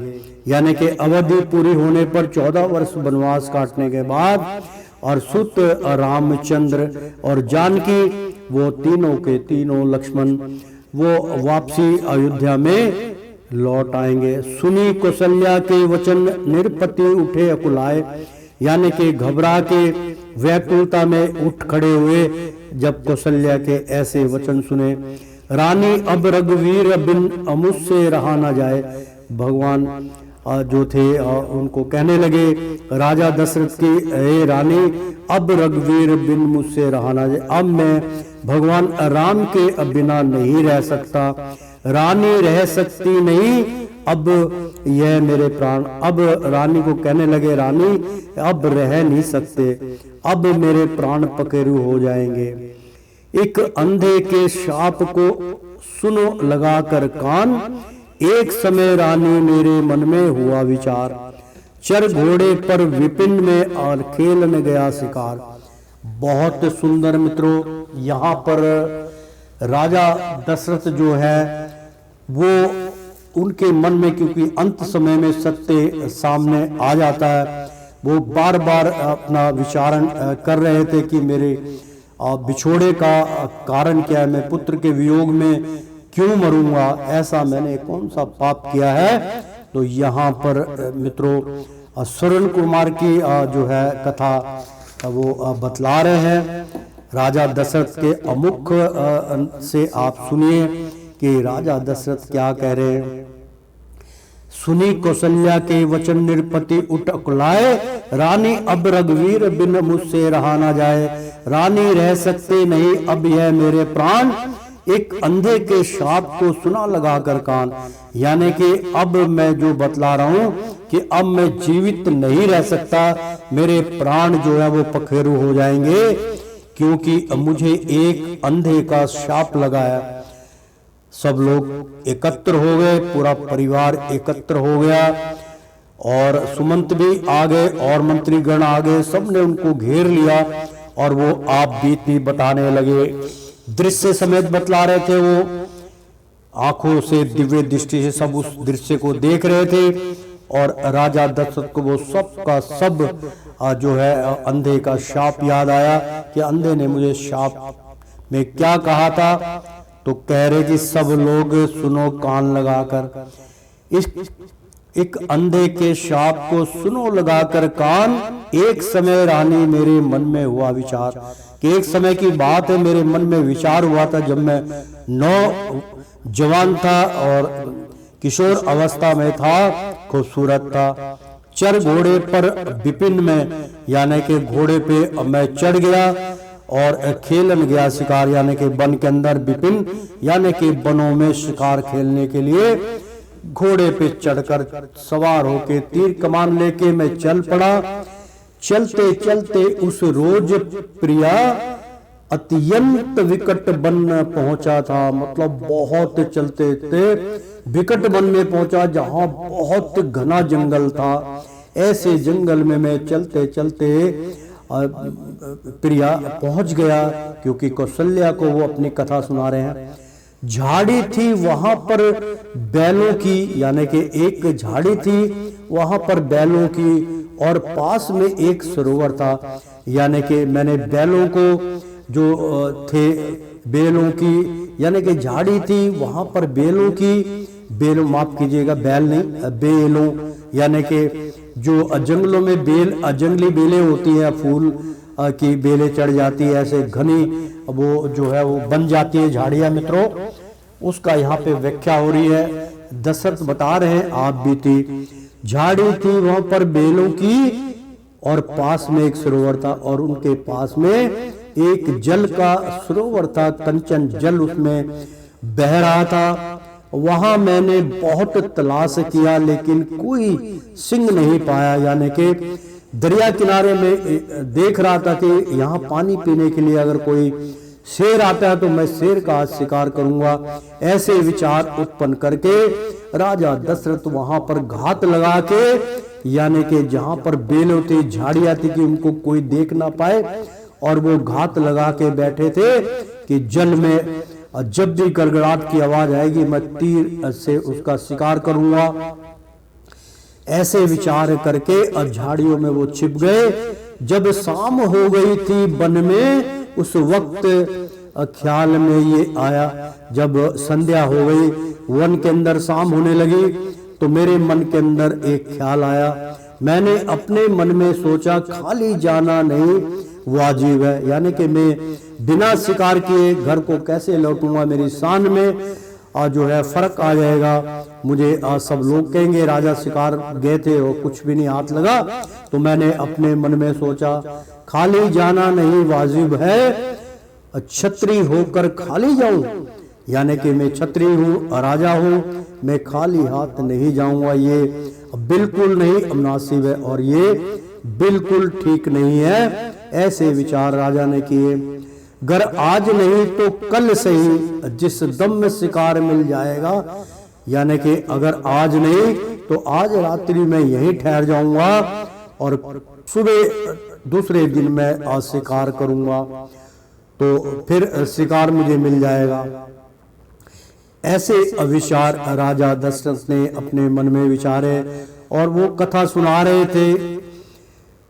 यानी कि अवधि पूरी होने पर 14 वर्ष वनवास काटने के बाद और सुत रामचंद्र और जानकी, वो तीनों के तीनों लक्ष्मण, वो वापसी अयोध्या में लौट आएंगे। सुनी कौशल्या के वचन निरपति उठे अकुलाए, यानी कि घबरा के व्याकुलता में उठ खड़े हुए जब कौशल्या के ऐसे वचन सुने। रानी अब रघुवीर बिन मुझसे रहा ना जाए, भगवान जो थे उनको कहने लगे राजा दशरथ की, हे रानी अब रघुवीर बिन मुझसे रहा ना जाए, अब मैं भगवान राम के बिना नहीं रह सकता, रानी रह सकती नहीं, अब यह मेरे प्राण। अब रानी को कहने लगे रानी अब रह नहीं सकते, अब मेरे प्राण पखेरु हो जाएंगे। एक अंधे के शाप को सुनो लगाकर कान, एक समय रानी मेरे मन में हुआ विचार, चर घोड़े पर विपिन में और खेलन गया शिकार। बहुत सुंदर मित्रों, यहाँ पर राजा दशरथ जो है वो उनके मन में, क्योंकि अंत समय में सत्य सामने आ जाता है, वो बार बार अपना विचारण कर रहे थे कि मेरे बिछोड़े का कारण क्या है, मैं पुत्र के वियोग में क्यों मरूंगा, ऐसा मैंने कौन सा पाप किया है। तो यहाँ पर मित्रों स्वर्ण कुमार की जो है कथा वो बतला रहे हैं। राजा दशरथ के अमुख से आप सुनिए कि राजा दशरथ क्या कह रहे हैं। सुनी कौशल्या के वचन निरपति उठ अकुलाए, रानी अब रघुवीर बिन मुझसे रहा ना जाए, रानी रह सकते नहीं अब यह मेरे प्राण। एक अंधे के शाप को सुना लगाकर कान, यानी कि अब मैं जो बतला रहा हूं कि अब मैं जीवित नहीं रह सकता, मेरे प्राण जो है वो पखेरु हो जाएंगे, क्योंकि मुझे एक अंधे का शाप लगाया। सब लोग एकत्र हो गए, पूरा परिवार एकत्र हो गया और सुमंत भी आ गए और मंत्रीगण आ गए, सबने उनको घेर लिया और वो आप बीती बताने लगे, दृश्य समेत बतला रहे थे। वो आंखों से दिव्य दृष्टि से सब उस दृश्य को देख रहे थे और राजा दशरथ को वो सब का सब जो है अंधे का शाप याद आया कि अंधे ने मुझे शाप में क्या कहा था। तो कह रहे कि सब लोग सुनो कान लगाकर, इस एक अंधे के शाप को सुनो लगाकर कान, एक समय रानी मेरे मन में हुआ विचार, कि एक समय की बात है, मेरे मन में विचार हुआ था जब मैं नौजवान था और किशोर अवस्था में था, खूबसूरत था। चर घोड़े पर विपिन में, यानी कि घोड़े पे मैं चढ़ गया और खेलन गया शिकार, यानी कि वन के अंदर विपिन, यानी कि वनों में शिकार खेलने के लिए घोड़े पे चढ़कर सवार होके तीर कमान लेके मैं चल पड़ा। चलते चलते उस रोज प्रिया अत्यंत विकट वन में पहुंचा था, मतलब बहुत चलते थे विकट वन में पहुंचा जहां बहुत घना जंगल था। ऐसे जंगल में मैं चलते चलते प्रिया पहुंच गया, क्योंकि कौशल्या को वो अपनी कथा सुना रहे हैं। झाड़ी थी वहां पर बैलों की, यानी कि एक झाड़ी थी वहां पर बैलों की, और पास में एक सरोवर था। यानी कि मैंने बैलों को जो थे बैलों की, यानी कि झाड़ी थी वहां पर बैलों की, बेलों माफ कीजिएगा बैल नहीं बेलों, यानी कि जो जंगलों में बेल जंगली बेलें होती हैं, फूल की बेलें चढ़ जाती है, ऐसे घनी वो जो है वो बन जाती है झाड़ियां मित्रों, उसका यहाँ पे व्याख्या हो रही है। दशरथ बता रहे हैं आप भी थी, झाड़ी थी वहां पर बेलों की और पास में एक सरोवर था, और उनके पास में एक जल का सरोवर था, कंचन जल उसमें बह रहा था। वहां मैंने बहुत तलाश किया लेकिन कोई सिंह नहीं पाया, यानी कि दरिया किनारे में देख रहा था कि यहाँ पानी पीने के लिए अगर कोई शेर आता है तो मैं शेर का शिकार करूंगा। ऐसे विचार उत्पन्न करके राजा दशरथ वहां पर घात लगा के, यानी कि जहां पर बेल होती झाड़ियां थी कि उनको कोई देख ना पाए, और वो घात लगा के बैठे थे कि जल में जब भी गड़गड़ाहट की आवाज आएगी मैं तीर से उसका शिकार करूंगा। ऐसे विचार करके झाड़ियों में वो छिप गए। जब शाम हो गई थी वन में, उस वक्त ख्याल में ये आया, जब संध्या हो गई वन के अंदर शाम होने लगी, तो मेरे मन के अंदर एक ख्याल आया। मैंने अपने मन में सोचा खाली जाना नहीं वाजिब है, यानी कि मैं बिना शिकार किए घर को कैसे लौटूंगा, मेरी शान में जो है फर्क आ जाएगा। मुझे सब लोग कहेंगे राजा शिकार गए थे और कुछ भी नहीं हाथ लगा। तो मैंने अपने मन में सोचा खाली जाना नहीं वाजिब है, छत्री होकर खाली जाऊं, यानी कि मैं छत्री हूँ राजा हूँ, मैं खाली हाथ नहीं जाऊंगा, ये बिल्कुल नहीं मुनासिब है और ये बिल्कुल ठीक नहीं है। ऐसे विचार राजा ने किए। अगर आज नहीं तो कल सही, जिस दम में शिकार मिल जाएगा, यानी कि अगर आज नहीं तो आज रात्रि में यहीं ठहर जाऊंगा और सुबह दूसरे दिन मैं शिकार करूंगा, तो फिर शिकार मुझे मिल जाएगा। ऐसे विचार राजा दशरथ ने अपने मन में विचारे और वो कथा सुना रहे थे।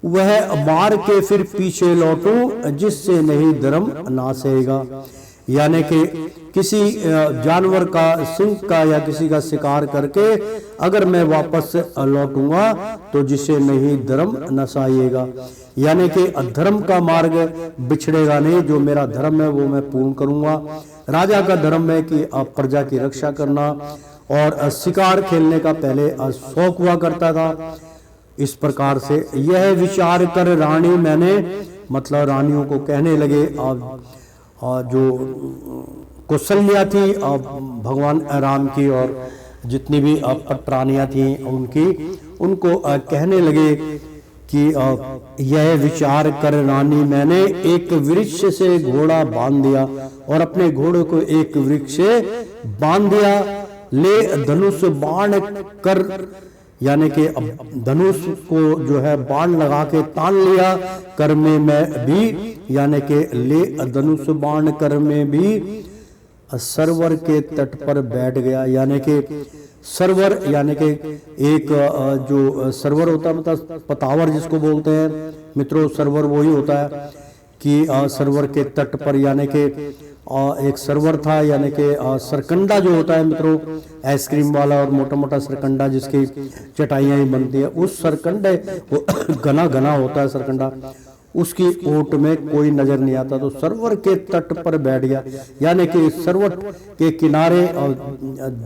वह मार के फिर पीछे लौटूं जिससे नहीं धर्म नासेगा, यानी कि किसी जानवर का, सिंह का या किसी का शिकार करके अगर मैं वापस लौटूंगा तो जिसे नहीं धर्म नसाइएगा, यानी कि अधर्म का मार्ग बिछड़ेगा नहीं। जो मेरा धर्म है वो मैं पूर्ण करूंगा। राजा का धर्म है कि प्रजा की रक्षा करना, और शिकार खेलने का पहले शौक हुआ करता था। इस प्रकार से यह विचार कर रानी, मैंने मतलब रानियों को कहने लगे, जो कौशल्या थी भगवान राम की और जितनी भी प्राणियां थी उनको कहने लगे कि यह विचार कर रानी, मैंने एक वृक्ष से घोड़ा बांध दिया और अपने घोड़े को एक वृक्ष से बांध दिया। ले धनुष बाण कर, यानी कि धनुष को जो है बाण लगा के तान लिया, कर में मैं भी, यानी कि ले धनुष बाण कर में भी सरोवर के तट पर बैठ गया। यानी कि सरोवर, यानी कि एक जो सरोवर होता है मतलब पतावर जिसको बोलते हैं मित्रों, सरोवर वही होता है कि सरोवर के तट पर, यानी कि एक सरोवर था, यानी कि सरकंडा जो होता है मित्रों, आइसक्रीम वाला और मोटा मोटा सरकंडा जिसकी चटाइयां ही बनती है, उस सरकंडे घना घना होता है सरकंडा, उसकी ओट में कोई नजर नहीं आता, तो सरोवर के तट पर बैठ गया। यानी कि सरोवर के किनारे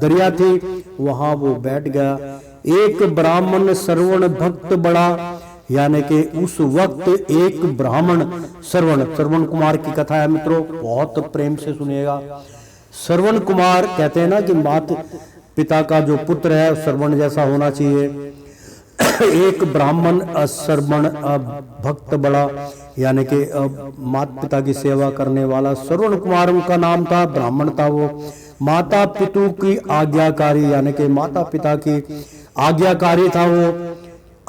दरिया थी, वहां वो बैठ गया। एक ब्राह्मण श्रवण भक्त बड़ा, यानी कि उस वक्त एक ब्राह्मण, श्रवण कुमार की कथा है मित्रों, बहुत प्रेम से सुनिएगा। श्रवण कुमार कहते हैं ना कि माता पिता का जो पुत्र है श्रवण जैसा होना चाहिए। एक ब्राह्मण श्रवण भक्त बड़ा, यानी कि माता पिता की सेवा करने वाला श्रवण कुमार उनका नाम था, ब्राह्मण था वो। माता पितु की आज्ञाकारी यानी कि माता पिता की आज्ञाकारी था वो।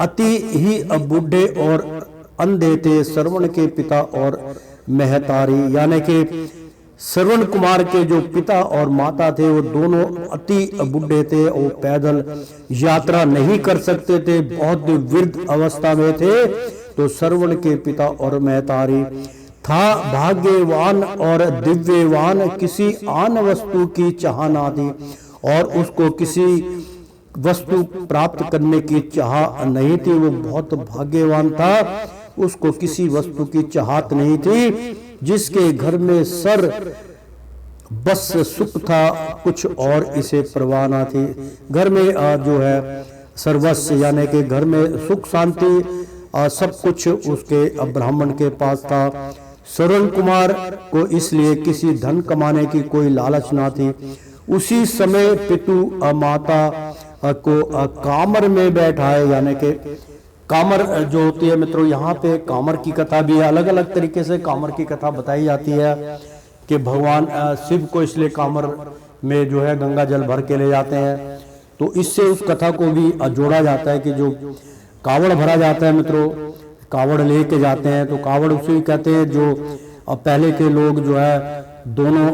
अति ही बूढ़े और अंधे थे श्रवण के पिता और महतारी, यानी कि श्रवण कुमार के जो पिता और माता थे वो दोनों अति बूढ़े थे, वो पैदल यात्रा नहीं कर सकते थे, बहुत वृद्ध अवस्था में थे। तो श्रवण के पिता और महतारी था भाग्यवान और दिव्यवान, किसी आन वस्तु की चाह ना थी और उसको किसी वस्तु प्राप्त करने की चाह नहीं थी। वो बहुत भाग्यवान था, उसको किसी वस्तु की चाहत नहीं थी। जिसके घर में सर बस सुख था, कुछ और इसे परवाह ना थी। घर में जो है सर्वस्व यानी कि घर में सुख शांति सब कुछ उसके ब्राह्मण के पास था। श्रवण कुमार को इसलिए किसी धन कमाने की कोई लालच ना थी। उसी समय पितु माता को कामर में बैठाए, यानी कि कामर जो होती है मित्रों, यहाँ पे कामर की कथा भी है। अलग अलग तरीके से कामर की कथा बताई जाती है कि भगवान शिव को इसलिए कामर में जो है गंगा जल भर के ले जाते हैं। तो इससे उस कथा को भी जोड़ा जाता है कि जो कावड़ भरा जाता है मित्रों, कावड़ लेके जाते हैं तो कावड़ उसे कहते हैं जो पहले के लोग जो है दोनों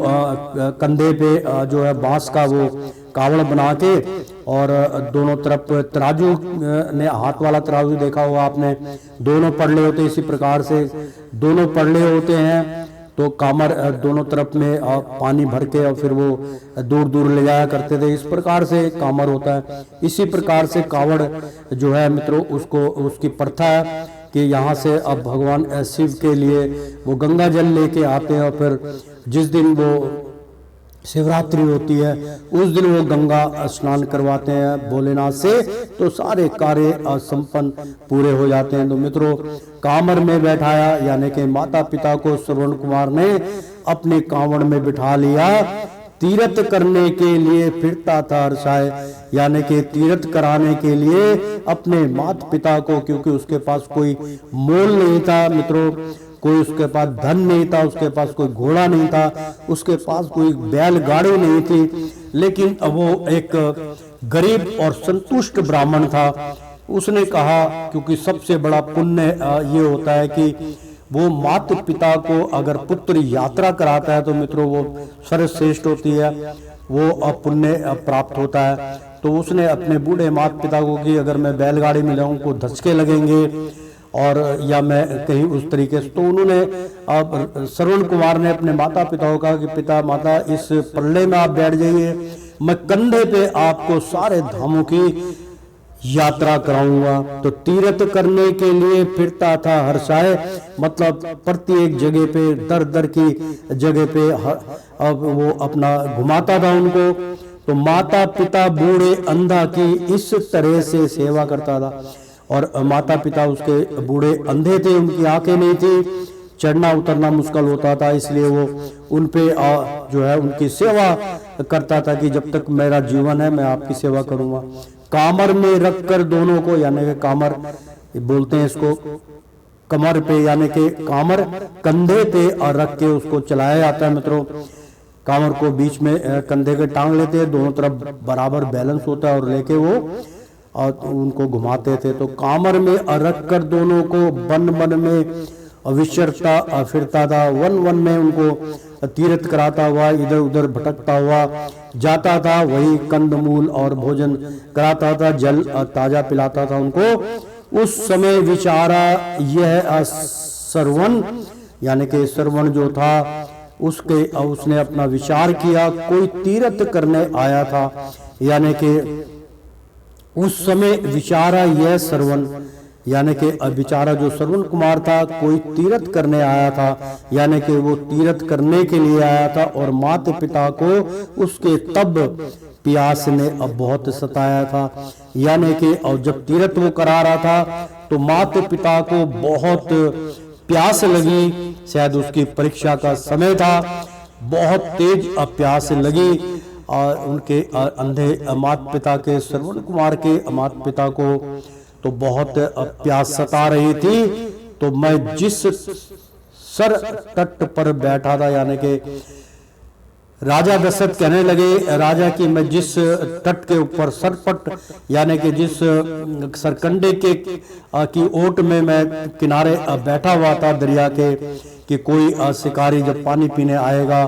कंधे पे जो है बांस का वो कावड़ बना के और दोनों तरफ तराजू ने, हाथ वाला तराजू देखा होगा आपने, दोनों पड़ले होते, इसी प्रकार से दोनों पड़ले होते हैं। तो कामर दोनों तरफ में पानी भर के और फिर वो दूर दूर ले जाया करते थे, इस प्रकार से कामर होता है। इसी प्रकार से कावड़ जो है मित्रों, उसको उसकी प्रथा है कि यहाँ से अब भगवान शिव के लिए वो गंगा जल लेके आते हैं और फिर जिस दिन वो शिवरात्रि होती है उस दिन वो गंगा स्नान करवाते हैं भोलेनाथ से, तो सारे कार्य संपन्न पूरे हो जाते हैं। तो मित्रों, कामर में बैठाया यानी कि माता पिता को श्रवण कुमार ने अपने कांवड़ में बिठा लिया। तीर्थ करने के लिए फिरता था हर्षाय, यानी कि तीर्थ कराने के लिए अपने माता पिता को, क्योंकि उसके पास कोई मोल नहीं था मित्रों, कोई उसके पास धन नहीं था, उसके पास कोई घोड़ा नहीं था, उसके पास कोई बैलगाड़ी नहीं थी, लेकिन अब वो एक गरीब और संतुष्ट ब्राह्मण था। उसने कहा, क्योंकि सबसे बड़ा पुण्य ये होता है कि वो माता पिता को अगर पुत्र यात्रा कराता है तो मित्रों वो सर्वश्रेष्ठ होती है, वो पुण्य प्राप्त होता है। तो उसने अपने बूढ़े माता पिता को कि अगर मैं बैलगाड़ी में जाऊं को धचके लगेंगे और या मैं कहीं उस तरीके से, तो उन्होंने अब श्रवण कुमार ने अपने माता पिता को कहा कि पिता माता इस पल्ले में आप बैठ जाइए, मैं कंधे पे आपको सारे धामों की यात्रा कराऊंगा। तो तीर्थ करने के लिए फिरता था हर्षाय, मतलब प्रत्येक जगह पे दर दर की जगह पे अब वो अपना घुमाता था उनको। तो माता पिता बूढ़े अंधा की इस तरह से सेवा करता था, और माता पिता उसके बूढ़े अंधे थे, उनकी आंखें नहीं थी, चढ़ना उतरना मुश्किल होता था, इसलिए वो उन पे जो है उनकी सेवा करता था कि जब तक मेरा जीवन है मैं आपकी सेवा करूंगा। कामर में रखकर दोनों को, यानी कि कामर बोलते हैं इसको, कमर पे यानी कि कामर कंधे पे और रख के उसको चलाया जाता है मित्रों। कामर को बीच में कंधे के टांग लेते हैं, दोनों तरफ बराबर बैलेंस होता है और लेके वो और उनको घुमाते थे। तो कामर में रख कर दोनों को वन वन में विचरता फिरता था, वन वन में उनको तीर्थ कराता हुआ इधर उधर भटकता हुआ जाता था, वही कंदमूल और भोजन कराता था, जल ताजा पिलाता था उनको। उस समय विचारा यह श्रवण, यानी कि श्रवण जो था उसने अपना विचार किया, कोई तीर्थ करने आया था, यानी कि उस समय विचारा यह श्रवण, यानी कि विचारा जो श्रवण कुमार था कोई तीर्थ करने आया था, यानी कि वो तीर्थ करने के लिए आया था, और माता पिता को उसके तब प्यास ने अब बहुत सताया था, यानी कि और जब तीर्थ वो करा रहा था तो माता पिता को बहुत प्यास लगी, शायद उसकी परीक्षा का समय था, बहुत तेज प्यास लगी, और उनके अंधे माता पिता के, श्रवण कुमार के माता पिता को तो बहुत प्यास सता रही थी। तो मैं जिस सर तट पर बैठा था, यानी कि राजा दशरथ कहने लगे राजा की मैं जिस तट के ऊपर सरपट यानी कि जिस सरकंडे के की ओट में मैं किनारे बैठा हुआ था दरिया के, कि कोई शिकारी जब पानी पीने आएगा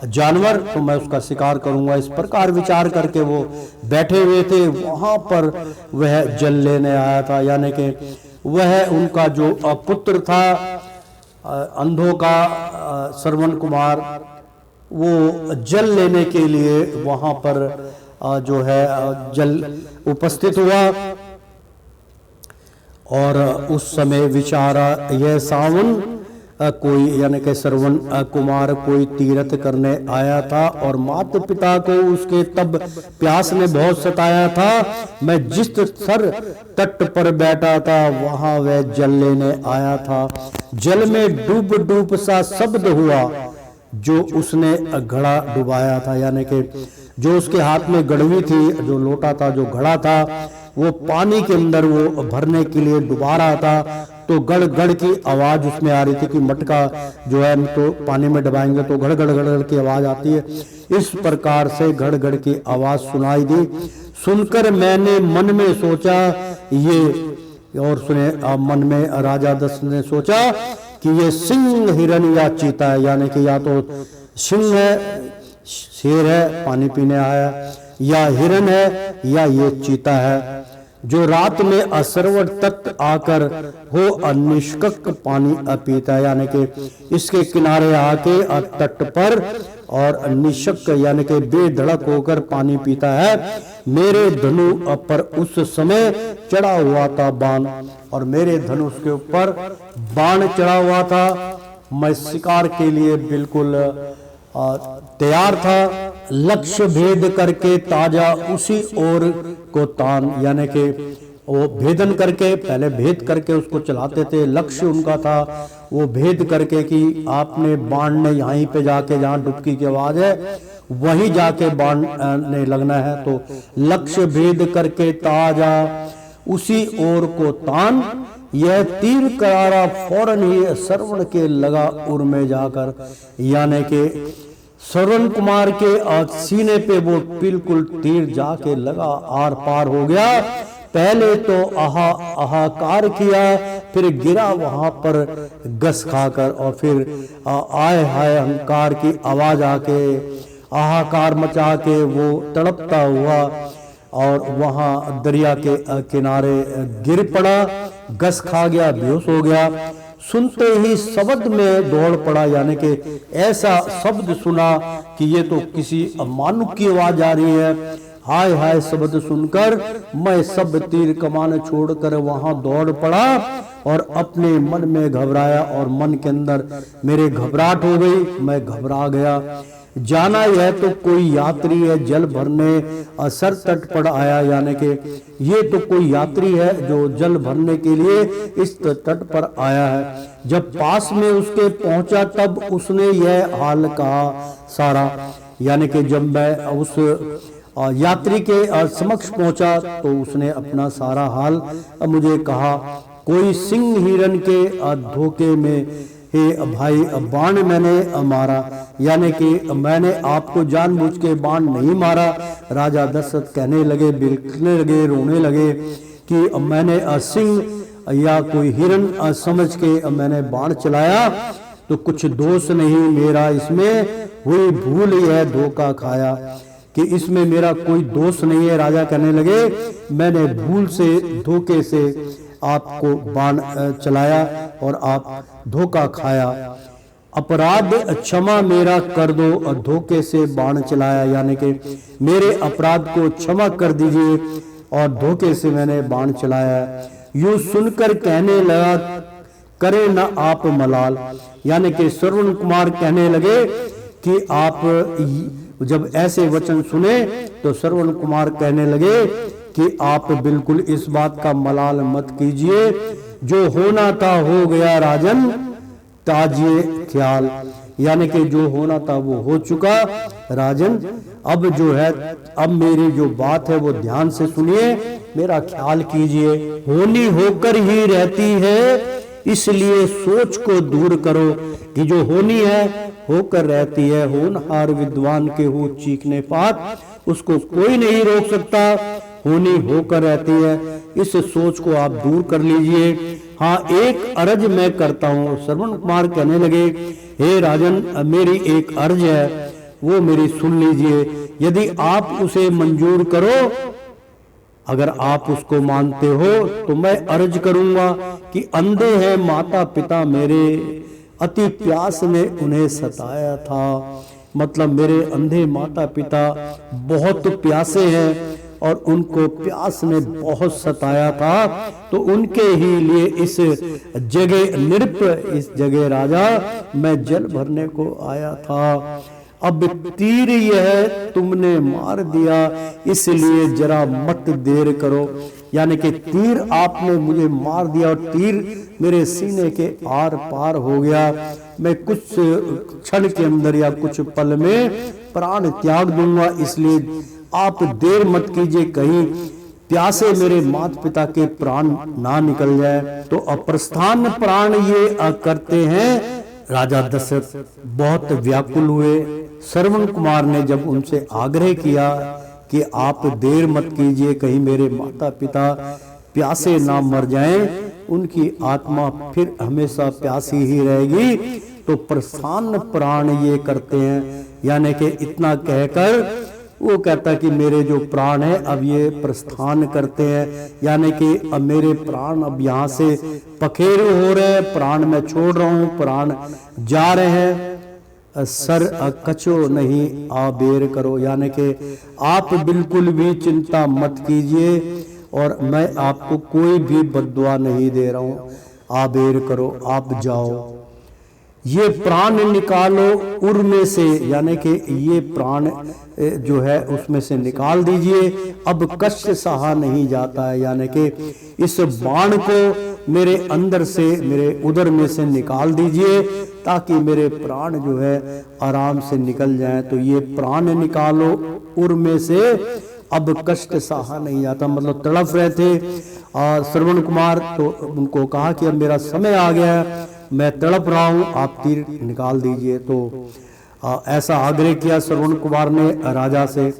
जानवर तो मैं उसका शिकार करूंगा, इस प्रकार विचार करके वो बैठे हुए थे। वहां पर वह जल लेने आया था, यानी कि वह उनका जो पुत्र था अंधों का श्रवण कुमार, वो जल लेने के लिए वहां पर जो है जल उपस्थित हुआ। और उस समय विचारा यह सावन कोई यानी कि श्रवण कुमार कोई तीर्थ करने आया था और माता पिता को उसके तब प्यास ने बहुत सताया था। मैं जिस सर तट पर बैठा था वहां वह जल लेने आया था। जल में डूब डूब सा शब्द हुआ जो उसने घड़ा डुबाया था, यानी कि जो उसके हाथ में गड़वी थी, जो लोटा था, जो घड़ा था, वो पानी के अंदर वो भरने के लिए डुबा रहा था। तो गड़ गड़ की आवाज उसमें आ रही थी कि मटका जो है तो पानी में डुबाएंगे तो गड़ गड़ गड़ गड़ की आवाज आती है। इस प्रकार से गड़ गड़ की आवाज सुनाई दी। सुनकर मैंने मन में सोचा ये, और सुने मन में राजा दशरथ ने सोचा कि ये सिंह हिरन या चीता है, यानी कि या तो सिंह है, शेर है पानी पीने आया, या हिरन है, या ये चीता है जो रात में असरवर तट आकर हो अनिष्कक पानी पीता है, यानी कि इसके किनारे आके तट पर और निशक यानी कि बेधड़क होकर पानी पीता है। मेरे धनु पर उस समय चढ़ा हुआ था बाण, और मेरे धनुष के ऊपर बाण चढ़ा हुआ था। मैं शिकार के लिए बिल्कुल तैयार था। लक्ष्य भेद करके ताजा उसी ओर को तान, यानी कि वो भेदन करके पहले भेद करके उसको चलाते थे। लक्ष्य उनका था वो भेद करके कि आपने बाण ने यहीं पे जाके जहां डुबकी की आवाज है वहीं जाके बाण ने लगना है। तो लक्ष्य भेद करके ताजा उसी ओर को तान, यह तीर करारा फौरन ही श्रवण के लगा उर में जाकर, यानी कि श्रवण कुमार के सीने पे वो बिल्कुल तीर जाके लगा, आर पार हो गया। पहले तो आहाकार किया, फिर गिरा वहां पर गस खाकर, और फिर आए हाय अहंकार की आवाज आके आहाकार मचा के वो तड़पता हुआ और वहां दरिया के किनारे गिर पड़ा, गस खा गया, बेहोश हो गया। सुनते ही शब्द में दौड़ पड़ा, यानी कि ऐसा शब्द सुना कि ये तो किसी मानुक की आवाज आ रही है। हाय हाय शब्द सुनकर मैं सब तीर कमान छोड़कर वहां दौड़ पड़ा और अपने मन में घबराया, और मन के अंदर मेरे घबराहट हो गई, मैं घबरा गया। जाना यह तो कोई यात्री है जल भरने सर तट पर आया, यानी कि ये तो कोई यात्री है जो जल भरने के लिए इस तट पर आया है। जब पास में उसके पहुंचा तब उसने यह हाल कहा सारा, यानी कि जब मैं उस यात्री के समक्ष पहुंचा तो उसने अपना सारा हाल मुझे कहा। कोई सिंह हिरन के धोखे में हे भाई बाण मैंने मारा, यानी कि मैंने आपको जानबूझ के बाण नहीं मारा। राजा दशरथ कहने लगे, बिलखने लगे, रोने लगे कि मैंने सिंह या कोई हिरन समझ के मैंने बाण चलाया, तो कुछ दोष नहीं मेरा, इसमें हुई भूल है, धोखा खाया कि इसमें मेरा कोई दोष नहीं है। राजा कहने लगे मैंने भूल से धोखे से आपको बाण चलाया और आप धोखा खाया, अपराध क्षमा मेरा कर दो, और धोखे से बाण चलाया, यानी कि मेरे अपराध को क्षमा कर दीजिए और धोखे से मैंने बाण चलाया। यूं सुनकर कहने लगा करे न आप मलाल, यानी कि श्रवण कुमार कहने लगे कि आप जब ऐसे वचन सुने तो श्रवण कुमार कहने लगे कि आप बिल्कुल इस बात का मलाल मत कीजिए, जो होना था हो गया राजन, ताजिए ख्याल, यानी कि जो होना था वो हो चुका राजन। अब जो है अब मेरी जो बात है वो ध्यान से सुनिए, मेरा ख्याल कीजिए। होनी होकर ही रहती है इसलिए सोच को दूर करो कि जो होनी है होकर रहती है। होनहार विद्वान के हो चीखने पात, उसको कोई नहीं रोक सकता, होनी होकर रहती है। इस सोच को आप दूर कर लीजिए। हाँ, एक अर्ज मैं करता हूँ। श्रवण कुमार कहने लगे, हे राजन, मेरी एक अर्ज है, वो मेरी सुन लीजिए। यदि आप उसे मंजूर करो, अगर आप उसको मानते हो, तो मैं अर्ज करूंगा कि अंधे हैं माता पिता मेरे, अति प्यास ने उन्हें सताया था। मतलब मेरे अंधे माता पिता बहुत प्यासे हैं और उनको प्यास ने बहुत सताया था, तो उनके ही लिए इस जगह नृप, इस जगह राजा, मैं जल भरने को आया था। अब तीर यह तुमने मार दिया, इसलिए जरा मत देर करो। यानी कि तीर आपने मुझे मार दिया और तीर मेरे सीने के आर पार हो गया। मैं कुछ क्षण के अंदर या कुछ पल में प्राण त्याग दूंगा, इसलिए आप देर मत कीजिए, कहीं प्यासे मेरे माता पिता के प्राण ना निकल जाए। तो अप्रस्थान प्राण ये करते हैं। राजा दशरथ बहुत व्याकुल हुए। श्रवण कुमार ने जब उनसे आग्रह किया कि आप देर मत कीजिए, कहीं मेरे माता पिता प्यासे ना मर जाएं, उनकी आत्मा फिर हमेशा प्यासी ही रहेगी, तो प्रस्थान प्राण ये करते हैं। यानी कि इतना कहकर वो कहता कि मेरे जो प्राण है अब ये प्रस्थान करते हैं, यानी कि अब मेरे प्राण अब यहाँ से पखेरु हो रहे हैं, प्राण मैं छोड़ रहा हूँ, प्राण जा रहे हैं। सर कचो नहीं आबेर करो, यानी कि आप बिल्कुल भी चिंता मत कीजिए और मैं आपको कोई भी बद्दुआ नहीं दे रहा हूँ। आबेर करो, आप जाओ, ये प्राण निकालो उर में से, यानी कि ये प्राण जो है उसमें से निकाल दीजिए। अब कष्ट सहा नहीं जाता है, यानी कि इस बाण को मेरे अंदर से, मेरे उदर में से निकाल दीजिए, ताकि मेरे प्राण जो है आराम से निकल जाएं। तो ये प्राण निकालो उर में से, अब कष्ट सहा नहीं जाता, मतलब तड़प रहे थे। और श्रवण कुमार तो उनको कहा कि अब मेरा समय आ गया है, मैं तड़प रहा हूँ, आप तीर निकाल दीजिए। तो ऐसा आग्रह किया श्रवण कुमार ने राजा से।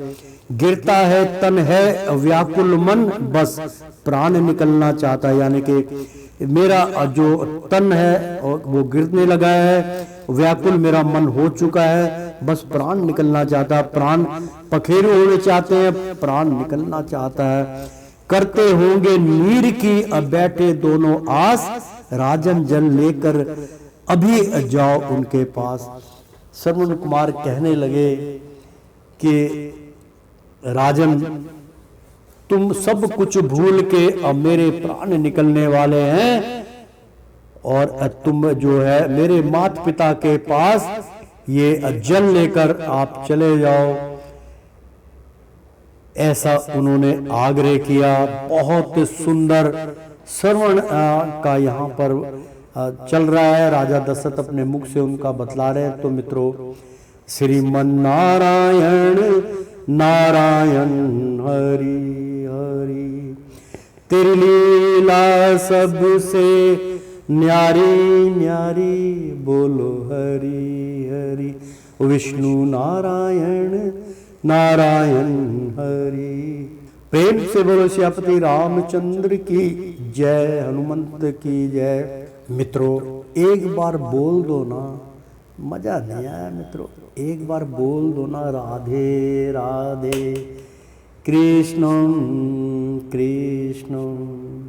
गिरता है तन है व्याकुल मन, बस प्राण निकलना चाहता है, यानी कि मेरा जो तन है वो गिरने लगा है, व्याकुल मेरा मन हो चुका है, बस प्राण निकलना चाहता है। प्राण पखेरु होने चाहते हैं, प्राण निकलना चाहता है। करते होंगे नीर की अब बैठे दोनों आस, राजन जल लेकर अभी जाओ उनके पास। श्रवण कुमार कहने लगे कि राजन, तुम सब कुछ भूल के अब मेरे प्राण निकलने वाले हैं और तुम जो है मेरे माता पिता के पास ये जल लेकर आप चले जाओ। ऐसा उन्होंने आग्रह किया। बहुत सुंदर श्रवण का यहाँ पर चल रहा है, राजा दशरथ अपने मुख से उनका बतला रहे हैं। तो मित्रों, श्रीमन नारायण नारायण हरि हरि, तेरी लीला सबसे न्यारी न्यारी, बोलो हरि हरि। विष्णु नारायण नारायण हरि। प्रेम से बोलो सियापति रामचंद्र की जय, हनुमंत की जय। मित्रों, एक बार बोल दो ना, मजा नहीं आया मित्रों, एक बार बोल दो ना, राधे राधे, कृष्णम कृष्णम।